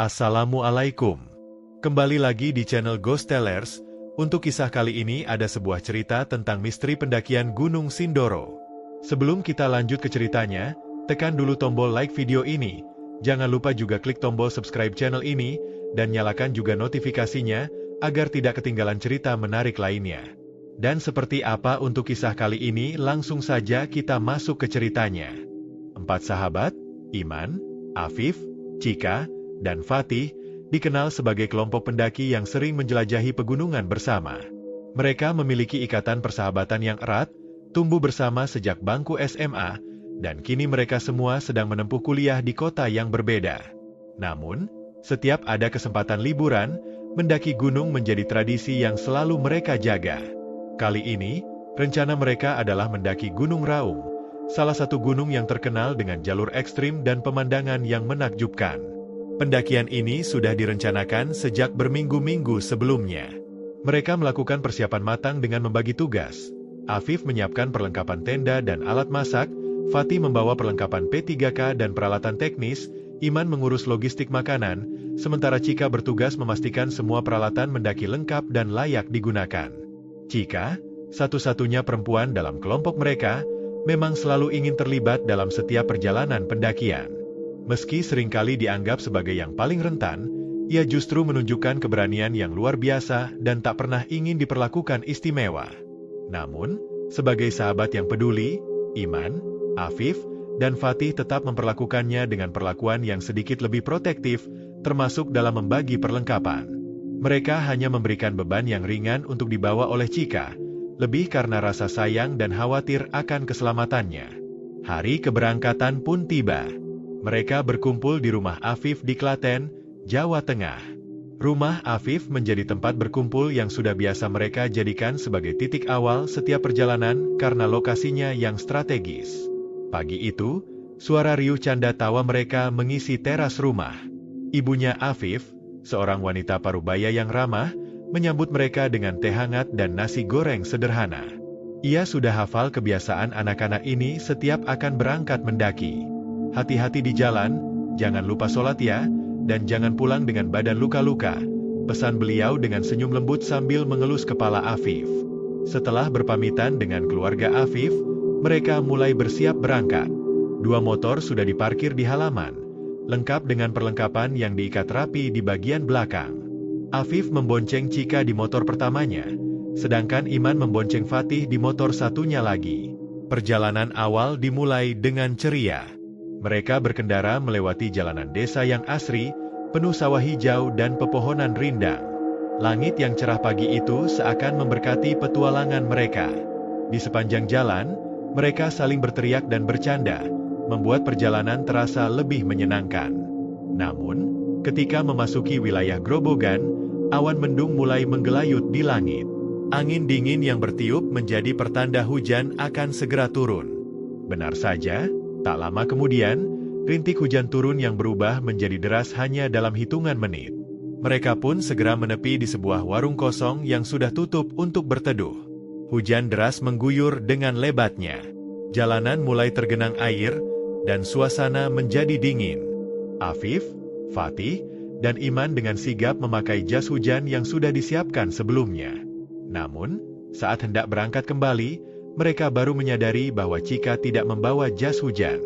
Assalamualaikum. Kembali lagi di channel Ghost Tellers. Untuk kisah kali ini ada sebuah cerita tentang misteri pendakian Gunung Sindoro. Sebelum kita lanjut ke ceritanya, tekan dulu tombol like video ini. Jangan lupa juga klik tombol subscribe channel ini, dan nyalakan juga notifikasinya, agar tidak ketinggalan cerita menarik lainnya. Dan seperti apa untuk kisah kali ini, langsung saja kita masuk ke ceritanya. 4 sahabat, Iman, Afif, Cika, dan Fatih, dikenal sebagai kelompok pendaki yang sering menjelajahi pegunungan bersama. Mereka memiliki ikatan persahabatan yang erat, tumbuh bersama sejak bangku SMA, dan kini mereka semua sedang menempuh kuliah di kota yang berbeda. Namun, setiap ada kesempatan liburan, mendaki gunung menjadi tradisi yang selalu mereka jaga. Kali ini, rencana mereka adalah mendaki Gunung Raung, salah satu gunung yang terkenal dengan jalur ekstrim dan pemandangan yang menakjubkan. Pendakian ini sudah direncanakan sejak berminggu-minggu sebelumnya. Mereka melakukan persiapan matang dengan membagi tugas. Afif menyiapkan perlengkapan tenda dan alat masak, Fatih membawa perlengkapan P3K dan peralatan teknis, Iman mengurus logistik makanan, sementara Cika bertugas memastikan semua peralatan mendaki lengkap dan layak digunakan. Cika, satu-satunya perempuan dalam kelompok mereka, memang selalu ingin terlibat dalam setiap perjalanan pendakian. Meski seringkali dianggap sebagai yang paling rentan, ia justru menunjukkan keberanian yang luar biasa dan tak pernah ingin diperlakukan istimewa. Namun, sebagai sahabat yang peduli, Iman, Afif, dan Fatih tetap memperlakukannya dengan perlakuan yang sedikit lebih protektif, termasuk dalam membagi perlengkapan. Mereka hanya memberikan beban yang ringan untuk dibawa oleh Cika, lebih karena rasa sayang dan khawatir akan keselamatannya. Hari keberangkatan pun tiba. Mereka berkumpul di rumah Afif di Klaten, Jawa Tengah. Rumah Afif menjadi tempat berkumpul yang sudah biasa mereka jadikan sebagai titik awal setiap perjalanan karena lokasinya yang strategis. Pagi itu, suara riuh canda tawa mereka mengisi teras rumah. Ibunya Afif, seorang wanita parubaya yang ramah, menyambut mereka dengan teh hangat dan nasi goreng sederhana. Ia sudah hafal kebiasaan anak-anak ini setiap akan berangkat mendaki. Hati-hati di jalan, jangan lupa sholat ya, dan jangan pulang dengan badan luka-luka, pesan beliau dengan senyum lembut sambil mengelus kepala Afif. Setelah berpamitan dengan keluarga Afif, mereka mulai bersiap berangkat. 2 motor sudah diparkir di halaman, lengkap dengan perlengkapan yang diikat rapi di bagian belakang. Afif membonceng Cika di motor pertamanya, sedangkan Iman membonceng Fatih di motor satunya lagi. Perjalanan awal dimulai dengan ceria. Mereka berkendara melewati jalanan desa yang asri, penuh sawah hijau dan pepohonan rindang. Langit yang cerah pagi itu seakan memberkati petualangan mereka. Di sepanjang jalan, mereka saling berteriak dan bercanda, membuat perjalanan terasa lebih menyenangkan. Namun, ketika memasuki wilayah Grobogan, awan mendung mulai menggelayut di langit. Angin dingin yang bertiup menjadi pertanda hujan akan segera turun. Benar saja, tak lama kemudian, rintik hujan turun yang berubah menjadi deras hanya dalam hitungan menit. Mereka pun segera menepi di sebuah warung kosong yang sudah tutup untuk berteduh. Hujan deras mengguyur dengan lebatnya. Jalanan mulai tergenang air, dan suasana menjadi dingin. Afif, Fatih, dan Iman dengan sigap memakai jas hujan yang sudah disiapkan sebelumnya. Namun, saat hendak berangkat kembali, mereka baru menyadari bahwa Cika tidak membawa jas hujan.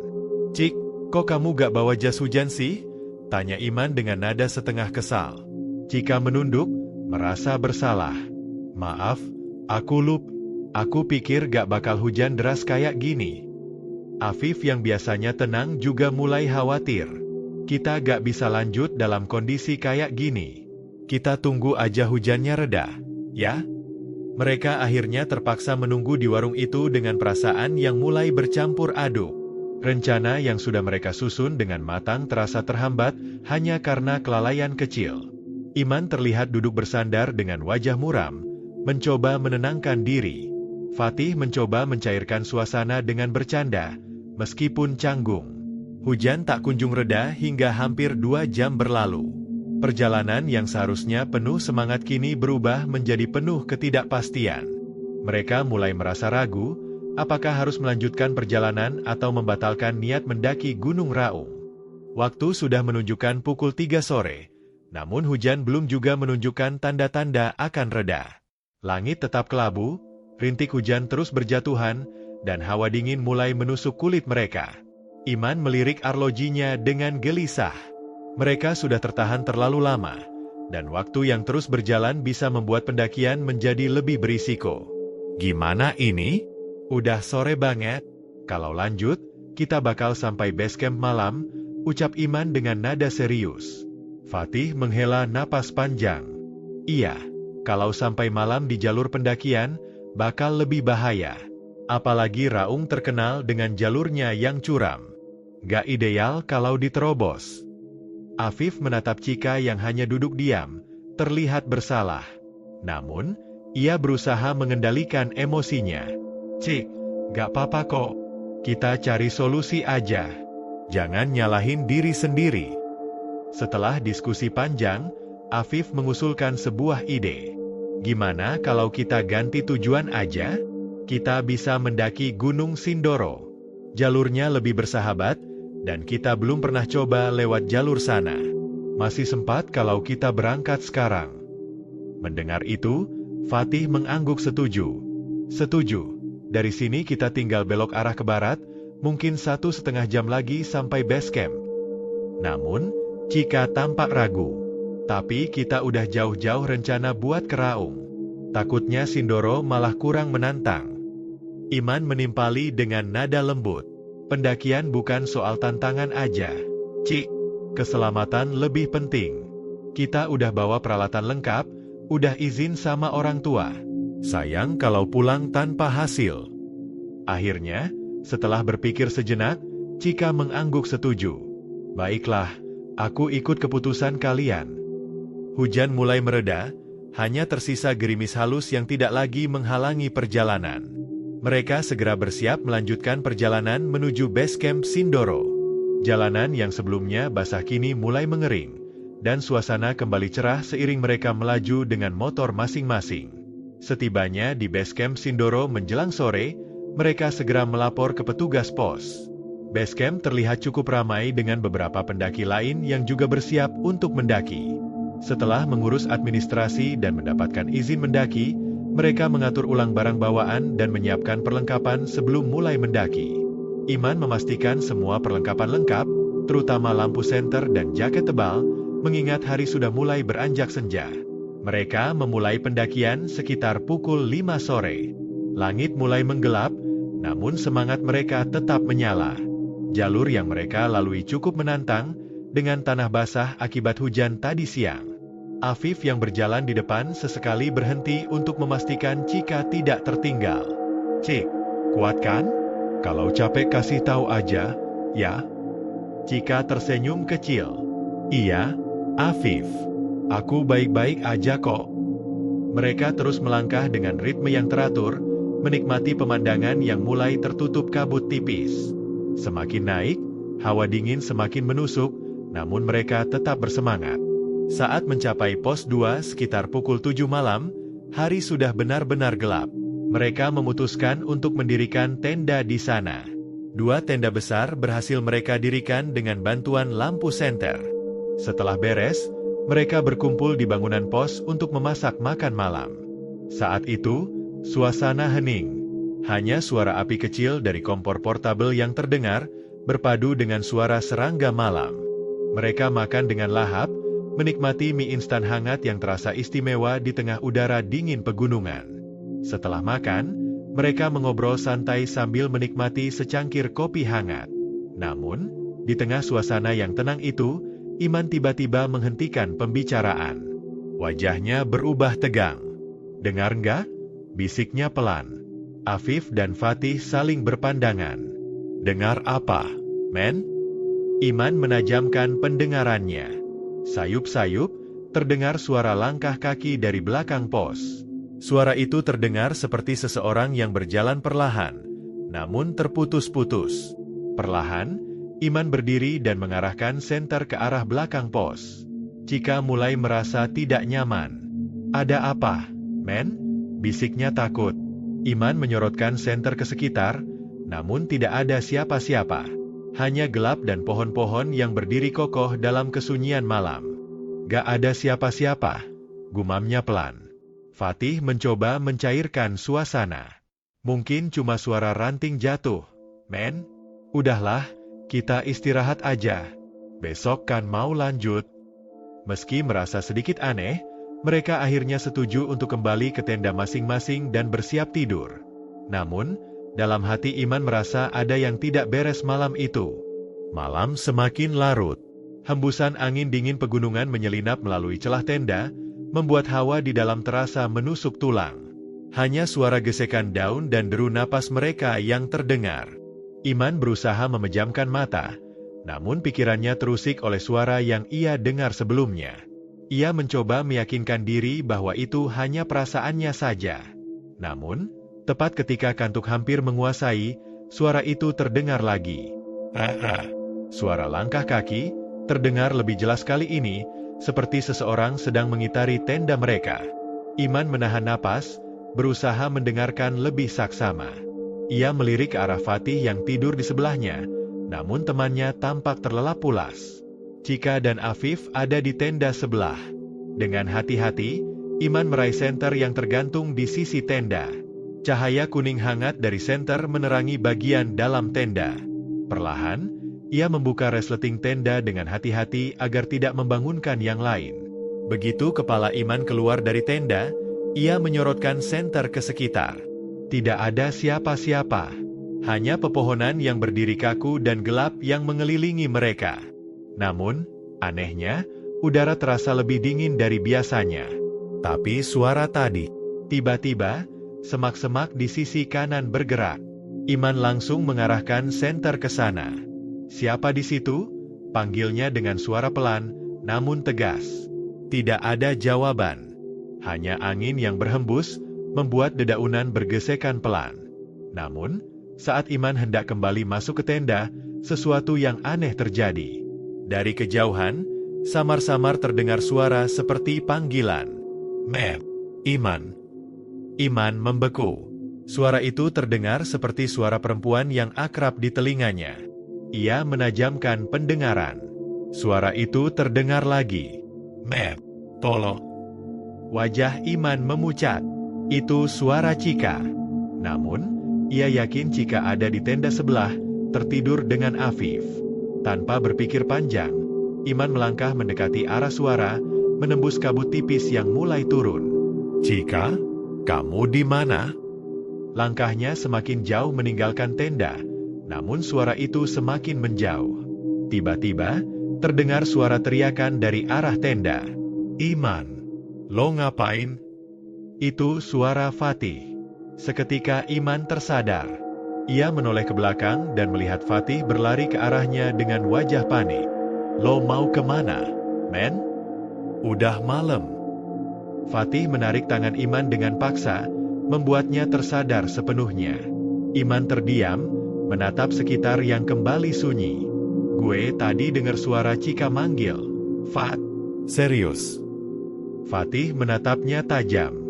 "Cik, kok kamu gak bawa jas hujan sih?" tanya Iman dengan nada setengah kesal. Cika menunduk, merasa bersalah. "Maaf, aku pikir gak bakal hujan deras kayak gini." Afif yang biasanya tenang juga mulai khawatir. "Kita gak bisa lanjut dalam kondisi kayak gini. Kita tunggu aja hujannya reda, ya?" Mereka akhirnya terpaksa menunggu di warung itu dengan perasaan yang mulai bercampur aduk. Rencana yang sudah mereka susun dengan matang terasa terhambat hanya karena kelalaian kecil. Iman terlihat duduk bersandar dengan wajah muram, mencoba menenangkan diri. Fatih mencoba mencairkan suasana dengan bercanda, meskipun canggung. Hujan tak kunjung reda hingga hampir 2 jam berlalu. Perjalanan yang seharusnya penuh semangat kini berubah menjadi penuh ketidakpastian. Mereka mulai merasa ragu, apakah harus melanjutkan perjalanan atau membatalkan niat mendaki Gunung Raung. Waktu sudah menunjukkan pukul 3 sore, namun hujan belum juga menunjukkan tanda-tanda akan reda. Langit tetap kelabu, rintik hujan terus berjatuhan, dan hawa dingin mulai menusuk kulit mereka. Iman melirik arlojinya dengan gelisah. Mereka sudah tertahan terlalu lama, dan waktu yang terus berjalan bisa membuat pendakian menjadi lebih berisiko. Gimana ini? Udah sore banget. Kalau lanjut, kita bakal sampai base camp malam, ucap Iman dengan nada serius. Fatih menghela napas panjang. Iya, kalau sampai malam di jalur pendakian, bakal lebih bahaya. Apalagi Raung terkenal dengan jalurnya yang curam. Gak ideal kalau diterobos. Afif menatap Chika yang hanya duduk diam, terlihat bersalah. Namun, ia berusaha mengendalikan emosinya. Cik, gak apa-apa kok. Kita cari solusi aja. Jangan nyalahin diri sendiri. Setelah diskusi panjang, Afif mengusulkan sebuah ide. Gimana kalau kita ganti tujuan aja? Kita bisa mendaki Gunung Sindoro. Jalurnya lebih bersahabat, dan kita belum pernah coba lewat jalur sana. Masih sempat kalau kita berangkat sekarang. Mendengar itu, Fatih mengangguk setuju. Setuju. Dari sini kita tinggal belok arah ke barat, mungkin 1,5 jam lagi sampai base camp. Namun, Chika tampak ragu. Tapi kita udah jauh-jauh rencana buat ke Raung. Takutnya Sindoro malah kurang menantang. Iman menimpali dengan nada lembut. Pendakian bukan soal tantangan aja. Cik, keselamatan lebih penting. Kita udah bawa peralatan lengkap, udah izin sama orang tua. Sayang kalau pulang tanpa hasil. Akhirnya, setelah berpikir sejenak, Chika mengangguk setuju. Baiklah, aku ikut keputusan kalian. Hujan mulai mereda, hanya tersisa gerimis halus yang tidak lagi menghalangi perjalanan. Mereka segera bersiap melanjutkan perjalanan menuju base camp Sindoro. Jalanan yang sebelumnya basah kini mulai mengering, dan suasana kembali cerah seiring mereka melaju dengan motor masing-masing. Setibanya di base camp Sindoro menjelang sore, mereka segera melapor ke petugas pos. Base camp terlihat cukup ramai dengan beberapa pendaki lain yang juga bersiap untuk mendaki. Setelah mengurus administrasi dan mendapatkan izin mendaki, mereka mengatur ulang barang bawaan dan menyiapkan perlengkapan sebelum mulai mendaki. Iman memastikan semua perlengkapan lengkap, terutama lampu senter dan jaket tebal, mengingat hari sudah mulai beranjak senja. Mereka memulai pendakian sekitar pukul 5 sore. Langit mulai menggelap, namun semangat mereka tetap menyala. Jalur yang mereka lalui cukup menantang, dengan tanah basah akibat hujan tadi siang. Afif yang berjalan di depan sesekali berhenti untuk memastikan Chika tidak tertinggal. Cik, kuat kan? Kalau capek kasih tahu aja, ya? Chika tersenyum kecil. Iya, Afif. Aku baik-baik aja kok. Mereka terus melangkah dengan ritme yang teratur, menikmati pemandangan yang mulai tertutup kabut tipis. Semakin naik, hawa dingin semakin menusuk, namun mereka tetap bersemangat. Saat mencapai pos 2 sekitar pukul 7 malam, hari sudah benar-benar gelap. Mereka memutuskan untuk mendirikan tenda di sana. 2 tenda besar berhasil mereka dirikan dengan bantuan lampu senter. Setelah beres, mereka berkumpul di bangunan pos untuk memasak makan malam. Saat itu, suasana hening. Hanya suara api kecil dari kompor portabel yang terdengar, berpadu dengan suara serangga malam. Mereka makan dengan lahap, menikmati mie instan hangat yang terasa istimewa di tengah udara dingin pegunungan. Setelah makan, mereka mengobrol santai sambil menikmati secangkir kopi hangat. Namun, di tengah suasana yang tenang itu, Iman tiba-tiba menghentikan pembicaraan. Wajahnya berubah tegang. Dengar nggak? Bisiknya pelan. Afif dan Fatih saling berpandangan. Dengar apa, men? Iman menajamkan pendengarannya. Sayup-sayup, terdengar suara langkah kaki dari belakang pos. Suara itu terdengar seperti seseorang yang berjalan perlahan, namun terputus-putus. Perlahan, Iman berdiri dan mengarahkan senter ke arah belakang pos. Chika mulai merasa tidak nyaman. Ada apa, men? Bisiknya takut. Iman menyorotkan senter ke sekitar, namun tidak ada siapa-siapa. Hanya gelap dan pohon-pohon yang berdiri kokoh dalam kesunyian malam. Gak ada siapa-siapa, gumamnya pelan. Fatih mencoba mencairkan suasana. Mungkin cuma suara ranting jatuh, men. Udahlah, kita istirahat aja. Besok kan mau lanjut. Meski merasa sedikit aneh, mereka akhirnya setuju untuk kembali ke tenda masing-masing dan bersiap tidur. Namun, dalam hati Iman merasa ada yang tidak beres malam itu. Malam semakin larut. Hembusan angin dingin pegunungan menyelinap melalui celah tenda, membuat hawa di dalam terasa menusuk tulang. Hanya suara gesekan daun dan deru napas mereka yang terdengar. Iman berusaha memejamkan mata, namun pikirannya terusik oleh suara yang ia dengar sebelumnya. Ia mencoba meyakinkan diri bahwa itu hanya perasaannya saja. Namun, tepat ketika kantuk hampir menguasai, suara itu terdengar lagi. Suara langkah kaki terdengar lebih jelas kali ini, seperti seseorang sedang mengitari tenda mereka. Iman menahan napas, berusaha mendengarkan lebih saksama. Ia melirik ke arah Fatih yang tidur di sebelahnya, namun temannya tampak terlelap pulas. Cika dan Afif ada di tenda sebelah. Dengan hati-hati, Iman meraih senter yang tergantung di sisi tenda. Cahaya kuning hangat dari senter menerangi bagian dalam tenda. Perlahan, ia membuka resleting tenda dengan hati-hati agar tidak membangunkan yang lain. Begitu kepala Iman keluar dari tenda, ia menyorotkan senter ke sekitar. Tidak ada siapa-siapa. Hanya pepohonan yang berdiri kaku dan gelap yang mengelilingi mereka. Namun, anehnya, udara terasa lebih dingin dari biasanya. Tapi suara tadi, tiba-tiba, semak-semak di sisi kanan bergerak. Iman langsung mengarahkan senter ke sana. Siapa di situ? Panggilnya dengan suara pelan, namun tegas. Tidak ada jawaban. Hanya angin yang berhembus, membuat dedaunan bergesekan pelan. Namun, saat Iman hendak kembali masuk ke tenda, sesuatu yang aneh terjadi. Dari kejauhan, samar-samar terdengar suara seperti panggilan. Mep, Iman. Iman membeku. Suara itu terdengar seperti suara perempuan yang akrab di telinganya. Ia menajamkan pendengaran. Suara itu terdengar lagi. Mep, tolong. Wajah Iman memucat. Itu suara Cika. Namun, ia yakin Cika ada di tenda sebelah, tertidur dengan Afif. Tanpa berpikir panjang, Iman melangkah mendekati arah suara, menembus kabut tipis yang mulai turun. Cika, kamu di mana? Langkahnya semakin jauh meninggalkan tenda, namun suara itu semakin menjauh. Tiba-tiba, terdengar suara teriakan dari arah tenda. Iman, lo ngapain? Itu suara Fatih. Seketika Iman tersadar. Ia menoleh ke belakang dan melihat Fatih berlari ke arahnya dengan wajah panik. Lo mau kemana, men? Udah malam. Fatih menarik tangan Iman dengan paksa, membuatnya tersadar sepenuhnya. Iman terdiam, menatap sekitar yang kembali sunyi. Gue tadi dengar suara Cika manggil. Fat, serius? Fatih menatapnya tajam.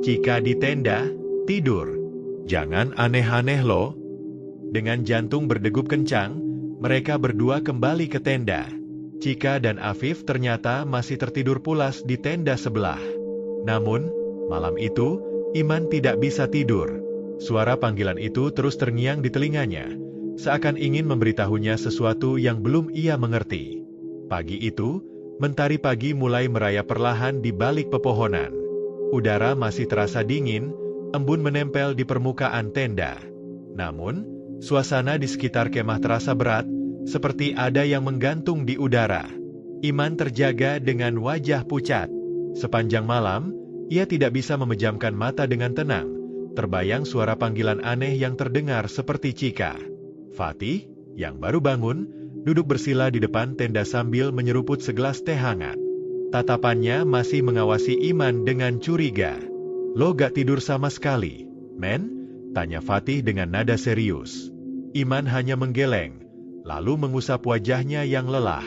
Cika di tenda, tidur. Jangan aneh-aneh lo. Dengan jantung berdegup kencang, mereka berdua kembali ke tenda. Cika dan Afif ternyata masih tertidur pulas di tenda sebelah. Namun, malam itu, Iman tidak bisa tidur. Suara panggilan itu terus terngiang di telinganya, seakan ingin memberitahunya sesuatu yang belum ia mengerti. Pagi itu, mentari pagi mulai merayap perlahan di balik pepohonan. Udara masih terasa dingin, embun menempel di permukaan tenda. Namun, suasana di sekitar kemah terasa berat, seperti ada yang menggantung di udara. Iman terjaga dengan wajah pucat. Sepanjang malam, ia tidak bisa memejamkan mata dengan tenang. Terbayang suara panggilan aneh yang terdengar seperti Cika. Fatih, yang baru bangun, duduk bersila di depan tenda sambil menyeruput segelas teh hangat. Tatapannya masih mengawasi Iman dengan curiga. Lo gak tidur sama sekali, men? Tanya Fatih dengan nada serius. Iman hanya menggeleng, lalu mengusap wajahnya yang lelah.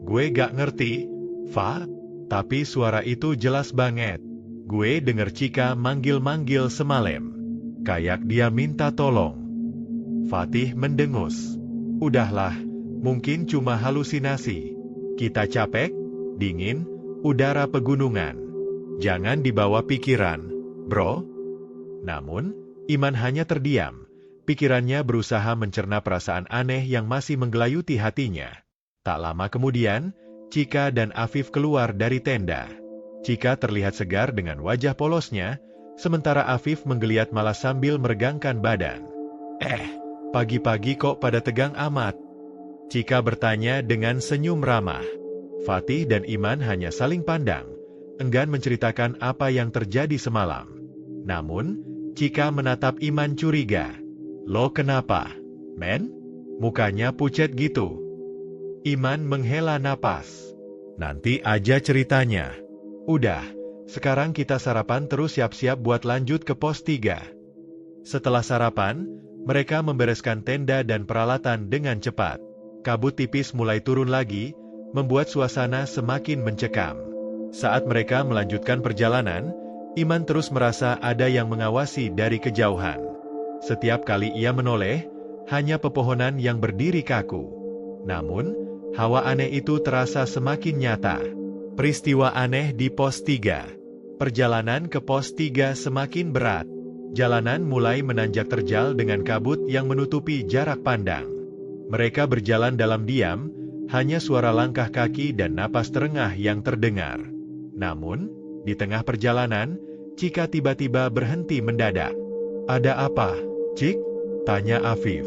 Gue gak ngerti, Fa, tapi suara itu jelas banget. Gue denger Cika manggil-manggil semalam. Kayak dia minta tolong. Fatih mendengus. Udahlah, Mungkin cuma halusinasi. Kita capek, dingin, udara pegunungan. Jangan dibawa pikiran, bro. Namun, Iman hanya terdiam. Pikirannya berusaha mencerna perasaan aneh yang masih menggelayuti hatinya. Tak lama kemudian, Chika dan Afif keluar dari tenda. Chika terlihat segar dengan wajah polosnya, sementara Afif menggeliat malas sambil meregangkan badan. Pagi-pagi kok pada tegang amat? Chika bertanya dengan senyum ramah. Fatih dan Iman hanya saling pandang, enggan menceritakan apa yang terjadi semalam. Namun, Chika menatap Iman curiga. Lo kenapa, men? Mukanya pucat gitu. Iman menghela napas. Nanti aja ceritanya. Udah, sekarang kita sarapan terus siap-siap buat lanjut ke pos 3. Setelah sarapan, mereka membereskan tenda dan peralatan dengan cepat. Kabut tipis mulai turun lagi, membuat suasana semakin mencekam. Saat mereka melanjutkan perjalanan, Iman terus merasa ada yang mengawasi dari kejauhan. Setiap kali ia menoleh, hanya pepohonan yang berdiri kaku. Namun, hawa aneh itu terasa semakin nyata. Peristiwa aneh di pos 3. Perjalanan ke pos 3 semakin berat. Jalanan mulai menanjak terjal dengan kabut yang menutupi jarak pandang. Mereka berjalan dalam diam, hanya suara langkah kaki dan napas terengah yang terdengar. Namun, di tengah perjalanan, Chika tiba-tiba berhenti mendadak. Ada apa, Cik? Tanya Afif.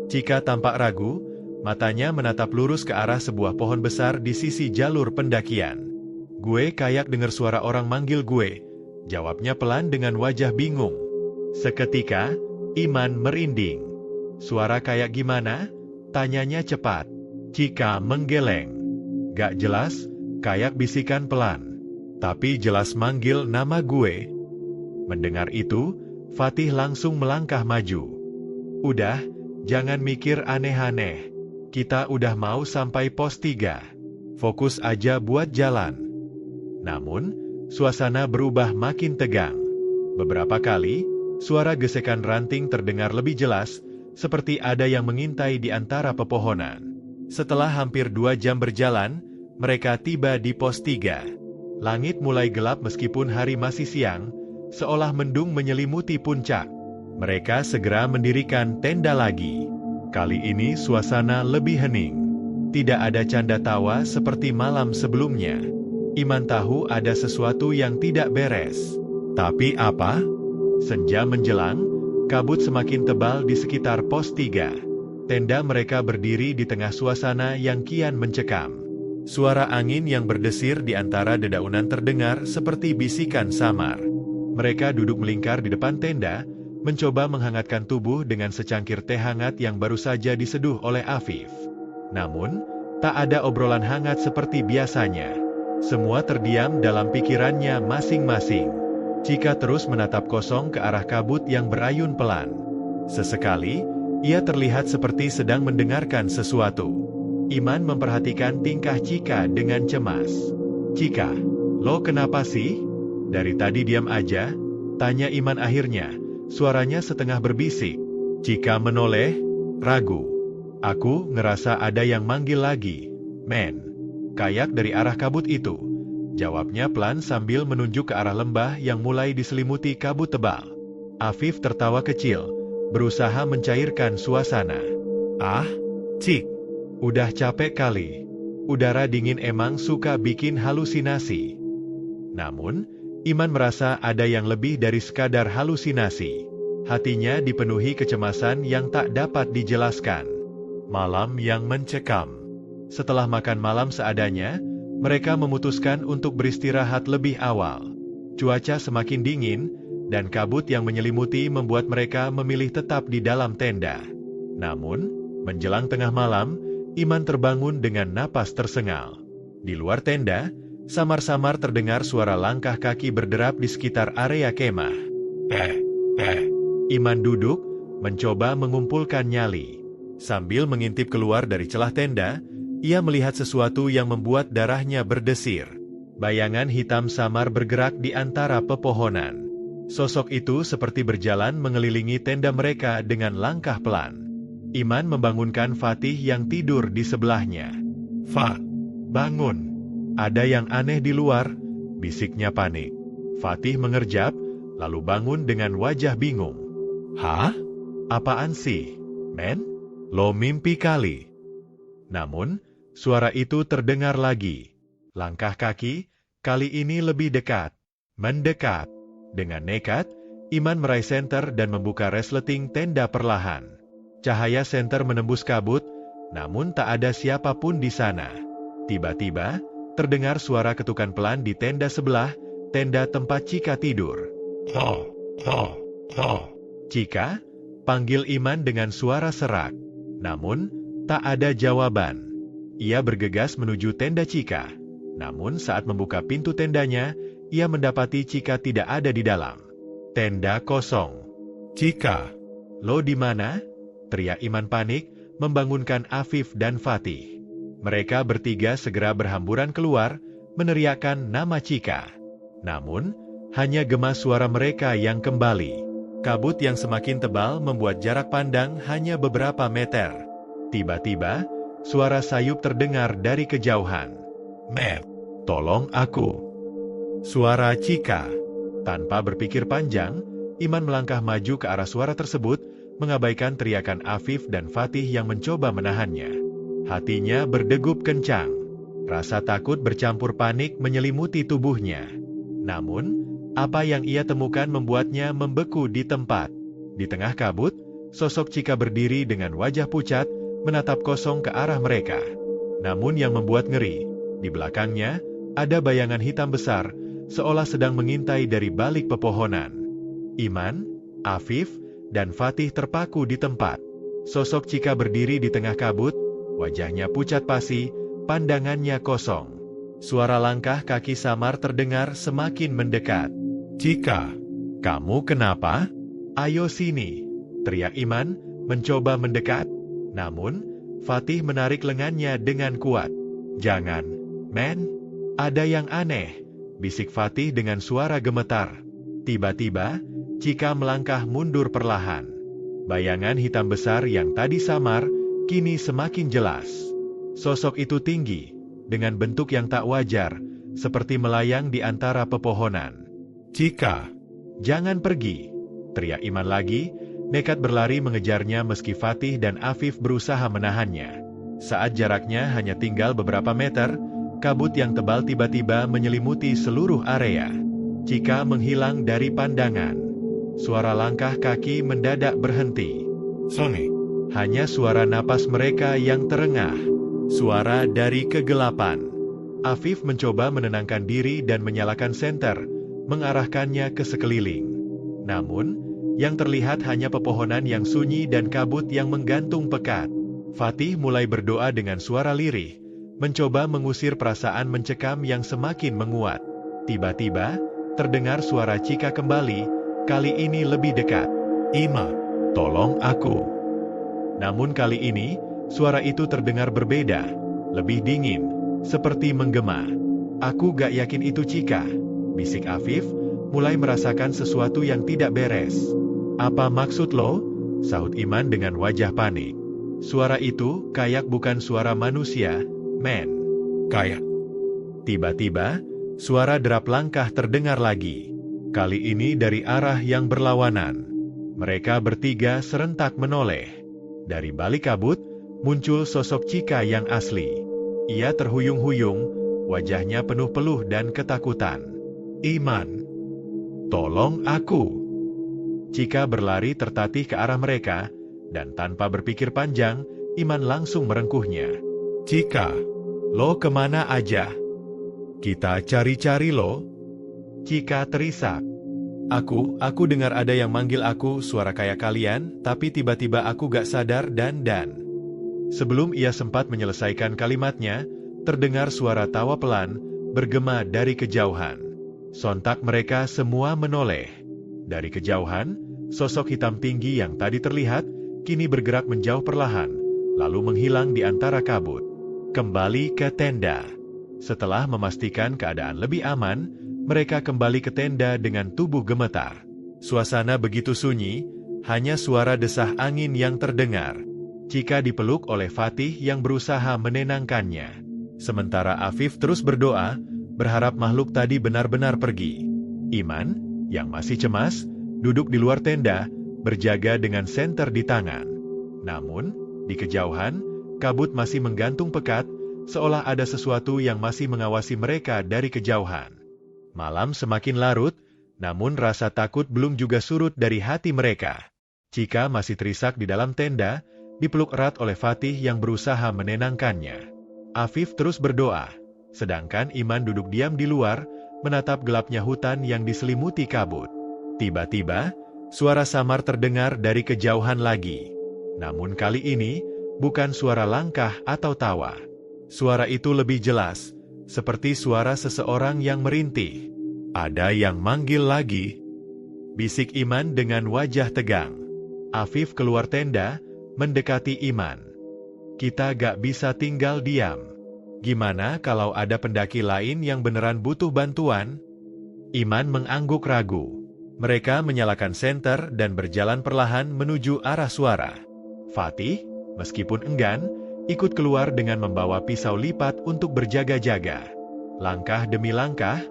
Chika tampak ragu, matanya menatap lurus ke arah sebuah pohon besar di sisi jalur pendakian. Gue kayak dengar suara orang manggil gue, jawabnya pelan dengan wajah bingung. Seketika, Iman merinding. Suara kayak gimana? Tanyanya cepat. Chika menggeleng. Gak jelas, kayak bisikan pelan. Tapi jelas manggil nama gue. Mendengar itu, Fatih langsung melangkah maju. Udah, jangan mikir aneh-aneh. Kita udah mau sampai pos 3. Fokus aja buat jalan. Namun, suasana berubah makin tegang. Beberapa kali, suara gesekan ranting terdengar lebih jelas, seperti ada yang mengintai di antara pepohonan. Setelah hampir 2 jam berjalan, mereka tiba di pos 3. Langit mulai gelap meskipun hari masih siang, seolah mendung menyelimuti puncak. Mereka segera mendirikan tenda lagi. Kali ini suasana lebih hening. Tidak ada canda tawa seperti malam sebelumnya. Iman tahu ada sesuatu yang tidak beres. Tapi apa? Senja menjelang, kabut semakin tebal di sekitar pos 3. Tenda mereka berdiri di tengah suasana yang kian mencekam. Suara angin yang berdesir di antara dedaunan terdengar seperti bisikan samar. Mereka duduk melingkar di depan tenda, mencoba menghangatkan tubuh dengan secangkir teh hangat yang baru saja diseduh oleh Afif. Namun, tak ada obrolan hangat seperti biasanya. Semua terdiam dalam pikirannya masing-masing. Chika terus menatap kosong ke arah kabut yang berayun pelan. Sesekali, ia terlihat seperti sedang mendengarkan sesuatu. Iman memperhatikan tingkah Chika dengan cemas. Chika, lo kenapa sih? Dari tadi diam aja, tanya Iman akhirnya, suaranya setengah berbisik. Chika menoleh, ragu. Aku ngerasa ada yang manggil lagi, men. Kayak dari arah kabut itu. Jawabnya pelan sambil menunjuk ke arah lembah yang mulai diselimuti kabut tebal. Afif tertawa kecil, berusaha mencairkan suasana. Ah, Cik. Udah capek kali. Udara dingin emang suka bikin halusinasi. Namun, Iman merasa ada yang lebih dari sekadar halusinasi. Hatinya dipenuhi kecemasan yang tak dapat dijelaskan. Malam yang mencekam. Setelah makan malam seadanya, mereka memutuskan untuk beristirahat lebih awal. Cuaca semakin dingin, dan kabut yang menyelimuti membuat mereka memilih tetap di dalam tenda. Namun, menjelang tengah malam, Iman terbangun dengan napas tersengal. Di luar tenda, samar-samar terdengar suara langkah kaki berderap di sekitar area kemah. Iman duduk, mencoba mengumpulkan nyali. Sambil mengintip keluar dari celah tenda, ia melihat sesuatu yang membuat darahnya berdesir. Bayangan hitam samar bergerak di antara pepohonan. Sosok itu seperti berjalan mengelilingi tenda mereka dengan langkah pelan. Iman membangunkan Fatih yang tidur di sebelahnya. "Fa, bangun. Ada yang aneh di luar," bisiknya panik. Fatih mengerjap, lalu bangun dengan wajah bingung. "Hah? Apaan sih, men? Lo mimpi kali?" Namun, suara itu terdengar lagi. Langkah kaki, kali ini lebih dekat. Mendekat. Dengan nekat, Iman meraih senter dan membuka resleting tenda perlahan. Cahaya senter menembus kabut, namun tak ada siapapun di sana. Tiba-tiba, terdengar suara ketukan pelan di tenda sebelah, tenda tempat Cika tidur. "Ho, ho, ho." "Cika?" panggil Iman dengan suara serak. Namun, tak ada jawaban. Ia bergegas menuju tenda Cika. Namun saat membuka pintu tendanya, ia mendapati Cika tidak ada di dalam. Tenda kosong. "Cika, lo di mana?" teriak Iman panik, membangunkan Afif dan Fatih. Mereka bertiga segera berhamburan keluar, meneriakkan nama Cika. Namun, hanya gema suara mereka yang kembali. Kabut yang semakin tebal membuat jarak pandang hanya beberapa meter. Tiba-tiba, suara sayup terdengar dari kejauhan. "Matt, tolong aku." Suara Cika. Tanpa berpikir panjang, Iman melangkah maju ke arah suara tersebut, mengabaikan teriakan Afif dan Fatih yang mencoba menahannya. Hatinya berdegup kencang. Rasa takut bercampur panik menyelimuti tubuhnya. Namun, apa yang ia temukan membuatnya membeku di tempat. Di tengah kabut, sosok Cika berdiri dengan wajah pucat, menatap kosong ke arah mereka. Namun yang membuat ngeri, di belakangnya, ada bayangan hitam besar, seolah sedang mengintai dari balik pepohonan. Iman, Afif, dan Fatih terpaku di tempat. Sosok Cika berdiri di tengah kabut, wajahnya pucat pasi, pandangannya kosong. Suara langkah kaki samar terdengar semakin mendekat. "Cika, kamu kenapa? Ayo sini," teriak Iman, mencoba mendekat. Namun, Fatih menarik lengannya dengan kuat. "Jangan, men. Ada yang aneh," bisik Fatih dengan suara gemetar. Tiba-tiba, Cika melangkah mundur perlahan. Bayangan hitam besar yang tadi samar, kini semakin jelas. Sosok itu tinggi, dengan bentuk yang tak wajar, seperti melayang di antara pepohonan. "Cika, jangan pergi," teriak Iman lagi, nekat berlari mengejarnya meski Fatih dan Afif berusaha menahannya. Saat jaraknya hanya tinggal beberapa meter, kabut yang tebal tiba-tiba menyelimuti seluruh area. Cika menghilang dari pandangan. Suara langkah kaki mendadak berhenti. "Sony." Hanya suara napas mereka yang terengah. Suara dari kegelapan. Afif mencoba menenangkan diri dan menyalakan senter, mengarahkannya ke sekeliling. Namun, yang terlihat hanya pepohonan yang sunyi dan kabut yang menggantung pekat. Fatih mulai berdoa dengan suara lirih, mencoba mengusir perasaan mencekam yang semakin menguat. Tiba-tiba, terdengar suara Cika kembali, kali ini lebih dekat. "Ima, tolong aku." Namun kali ini, suara itu terdengar berbeda, lebih dingin, seperti menggema. "Aku gak yakin itu Cika," bisik Afif, mulai merasakan sesuatu yang tidak beres. "Apa maksud lo?" sahut Iman dengan wajah panik. "Suara itu kayak bukan suara manusia, men." "Kayak." Tiba-tiba, suara derap langkah terdengar lagi. Kali ini dari arah yang berlawanan. Mereka bertiga serentak menoleh. Dari balik kabut, muncul sosok Cika yang asli. Ia terhuyung-huyung, wajahnya penuh peluh dan ketakutan. "Iman, tolong aku." Cika berlari tertatih ke arah mereka, dan tanpa berpikir panjang, Iman langsung merengkuhnya. "Cika, lo kemana aja? Kita cari-cari lo." Cika terisak. Aku dengar ada yang manggil aku suara kayak kalian, tapi tiba-tiba aku gak sadar dan." Sebelum ia sempat menyelesaikan kalimatnya, terdengar suara tawa pelan, bergema dari kejauhan. Sontak mereka semua menoleh. Dari kejauhan, sosok hitam tinggi yang tadi terlihat, kini bergerak menjauh perlahan, lalu menghilang di antara kabut. Kembali ke tenda. Setelah memastikan keadaan lebih aman, mereka kembali ke tenda dengan tubuh gemetar. Suasana begitu sunyi, hanya suara desah angin yang terdengar. Cika dipeluk oleh Fatih yang berusaha menenangkannya. Sementara Afif terus berdoa, berharap makhluk tadi benar-benar pergi. Iman, yang masih cemas, duduk di luar tenda, berjaga dengan senter di tangan. Namun, di kejauhan, kabut masih menggantung pekat, seolah ada sesuatu yang masih mengawasi mereka dari kejauhan. Malam semakin larut, namun rasa takut belum juga surut dari hati mereka. Cika masih terisak di dalam tenda, dipeluk erat oleh Fatih yang berusaha menenangkannya. Afif terus berdoa, sedangkan Iman duduk diam di luar, menatap gelapnya hutan yang diselimuti kabut. Tiba-tiba, suara samar terdengar dari kejauhan lagi. Namun kali ini, bukan suara langkah atau tawa. Suara itu lebih jelas, seperti suara seseorang yang merintih. Ada yang manggil lagi. Bisik Iman dengan wajah tegang. Afif keluar tenda, mendekati Iman. Kita gak bisa tinggal diam. Gimana kalau ada pendaki lain yang beneran butuh bantuan? Iman mengangguk ragu. Mereka menyalakan senter dan berjalan perlahan menuju arah suara. Fatih, meskipun enggan, ikut keluar dengan membawa pisau lipat untuk berjaga-jaga. Langkah demi langkah,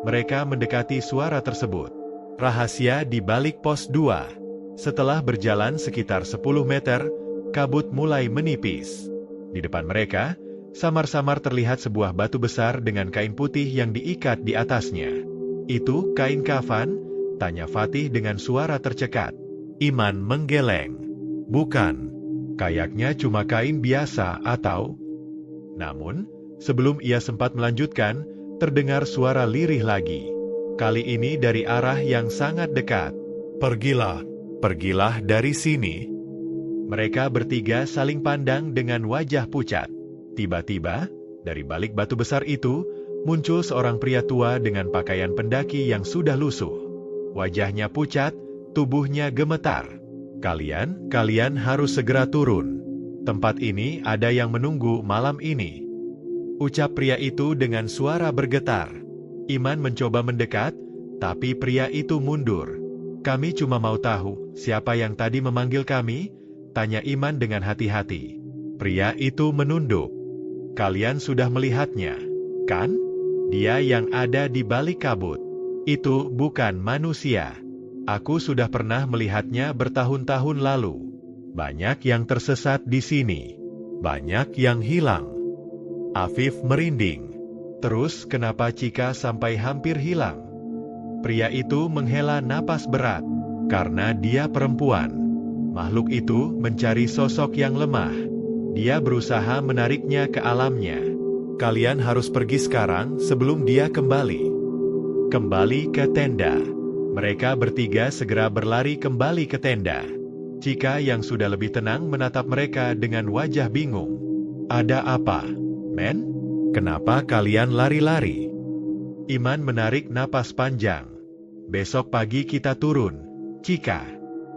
mereka mendekati suara tersebut. Rahasia di balik pos 2. Setelah berjalan sekitar 10 meter, kabut mulai menipis. Di depan mereka, samar-samar terlihat sebuah batu besar dengan kain putih yang diikat di atasnya. Itu kain kafan? Tanya Fatih dengan suara tercekat. Iman menggeleng. Bukan. Kayaknya cuma kain biasa atau... Namun, sebelum ia sempat melanjutkan, terdengar suara lirih lagi. Kali ini dari arah yang sangat dekat. Pergilah, pergilah dari sini. Mereka bertiga saling pandang dengan wajah pucat. Tiba-tiba, dari balik batu besar itu, muncul seorang pria tua dengan pakaian pendaki yang sudah lusuh. Wajahnya pucat, tubuhnya gemetar. Kalian harus segera turun. Tempat ini ada yang menunggu malam ini. Ucap pria itu dengan suara bergetar. Iman mencoba mendekat, tapi pria itu mundur. Kami cuma mau tahu, siapa yang tadi memanggil kami? Tanya Iman dengan hati-hati. Pria itu menunduk. Kalian sudah melihatnya, kan? Dia yang ada di balik kabut. Itu bukan manusia. Aku sudah pernah melihatnya bertahun-tahun lalu. Banyak yang tersesat di sini. Banyak yang hilang. Afif merinding. Terus kenapa Cika sampai hampir hilang? Pria itu menghela napas berat. Karena dia perempuan. Makhluk itu mencari sosok yang lemah. Dia berusaha menariknya ke alamnya. Kalian harus pergi sekarang sebelum dia kembali. Kembali ke tenda. Mereka bertiga segera berlari kembali ke tenda. Cika yang sudah lebih tenang menatap mereka dengan wajah bingung. Ada apa, men? Kenapa kalian lari-lari? Iman menarik napas panjang. Besok pagi kita turun, Cika.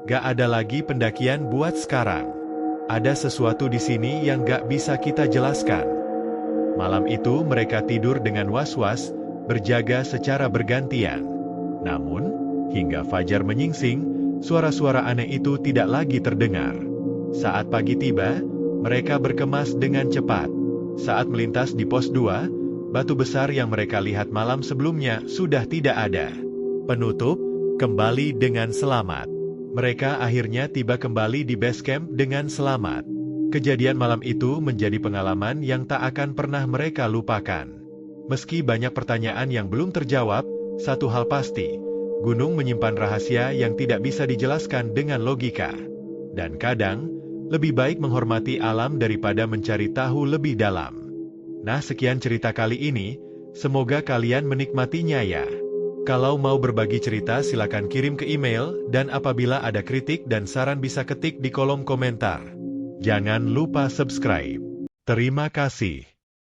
Gak ada lagi pendakian buat sekarang. Ada sesuatu di sini yang gak bisa kita jelaskan. Malam itu mereka tidur dengan was-was, berjaga secara bergantian. Namun, hingga fajar menyingsing, suara-suara aneh itu tidak lagi terdengar. Saat pagi tiba, mereka berkemas dengan cepat. Saat melintas di pos 2, batu besar yang mereka lihat malam sebelumnya sudah tidak ada. Penutup, kembali dengan selamat. Mereka akhirnya tiba kembali di base camp dengan selamat. Kejadian malam itu menjadi pengalaman yang tak akan pernah mereka lupakan. Meski banyak pertanyaan yang belum terjawab, satu hal pasti, gunung menyimpan rahasia yang tidak bisa dijelaskan dengan logika. Dan kadang, lebih baik menghormati alam daripada mencari tahu lebih dalam. Nah, sekian cerita kali ini, semoga kalian menikmatinya ya. Kalau mau berbagi cerita silakan kirim ke email, dan apabila ada kritik dan saran bisa ketik di kolom komentar. Jangan lupa subscribe. Terima kasih.